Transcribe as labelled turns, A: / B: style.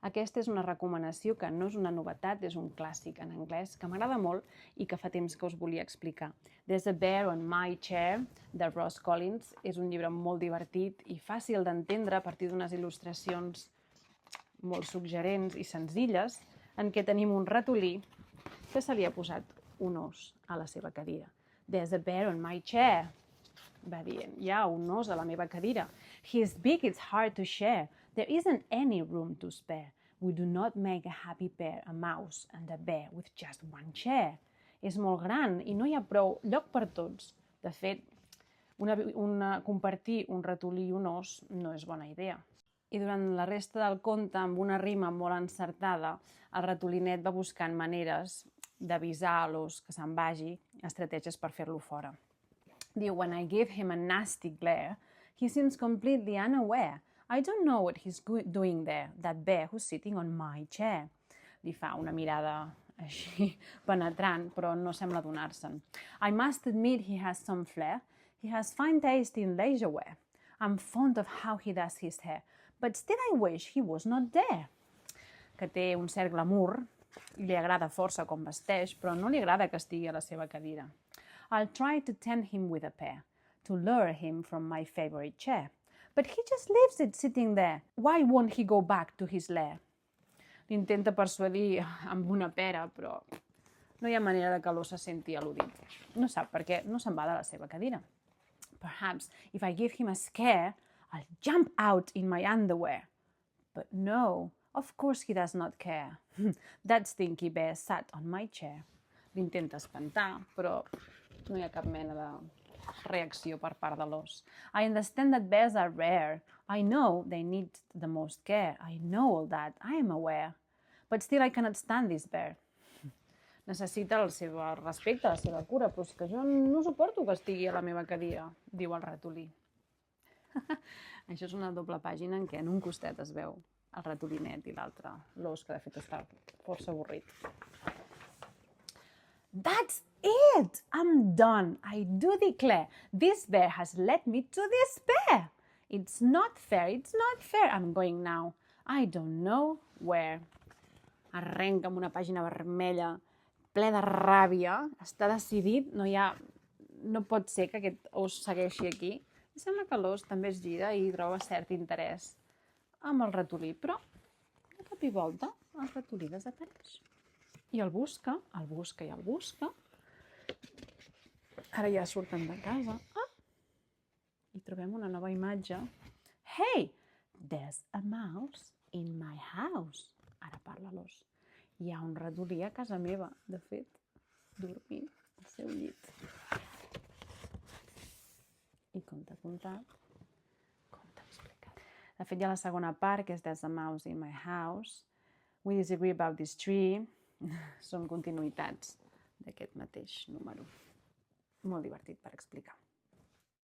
A: Aquesta és una recomanació que no és una novetat, és un clàssic en anglès que m'agrada molt i que fa temps que us volia explicar. There's a Bear on My Chair, de Ross Collins. És un llibre molt divertit i fàcil d'entendre a partir d'unes il·lustracions molt suggerents i senzilles en què tenim un ratolí que se li ha posat un os a la seva cadira. There's a bear on my chair, va dient. Hi ha un os a la meva cadira. He is big, it's hard to share. There isn't any room to spare. We do not make a happy pair, a mouse and a bear with just one chair. És molt gran i no hi ha prou lloc per tots. De fet, compartir un ratolí i un os no és bona idea. I durant la resta del conte, amb una rima molt encertada, el ratolinet va buscant maneres d'avisar a l'os que se'n vagi, estratègies per fer-lo fora. Diu, when I give him a nasty glare, he seems completely unaware. I don't know what he's doing there, that bear who's sitting on my chair. Li fa una mirada així penetrant, però no sembla adonar-se'n. I must admit he has some flair. He has fine taste in leisure wear. I'm fond of how he does his hair, but still I wish he was not there. Que té un cert glamour, li agrada força com vesteix, però no li agrada que estigui a la seva cadira. I'll try to tempt him with a pear, to lure him from my favorite chair. But he just leaves it sitting there. Why won't he go back to his lair? L'intenta persuadir amb una pera, però no hi ha manera de que l'os se senti al·ludit. No sap per què no se'n va de la seva cadira. Perhaps if I give him a scare, I'll jump out in my underwear. But no, of course he does not care. That stinky bear sat on my chair. L'intenta espantar, però no hi ha cap mena de reacció per part de l'os. I understand that bears are rare. I know they need the most care. I know all that. I am aware. But still I cannot stand this bear. Necessita el seu respecte, la seva cura, però és que jo no suporto que estigui a la meva cadira, diu el ratolí. Això és una doble pàgina en què en un costat es veu el ratolinet i l'altre l'os, que de fet està força avorrit. That's it! I'm done. I do declare. This bear has led me to despair. It's not fair. It's not fair. I'm going now. I don't know where. Arrenca amb una pàgina vermella, ple de ràbia. Està decidit. No pot ser que aquest os segueixi aquí. I sembla que l'os també es gira i troba cert interès amb el ratolí. Però, de cop i volta, el ratolí desapareix. I el busca i el busca. Ara ja surten de casa. I trobem una nova imatge. Hey, there's a mouse in my house. Ara parla l'os. Hi ha un ratolí a casa meva, de fet, dormint al seu llit. I conte explicat. De fet, hi ha la segona part, que és There's a mouse in my house. We disagree about this tree. Són continuïtats d'aquest mateix número. Molt divertit per explicar.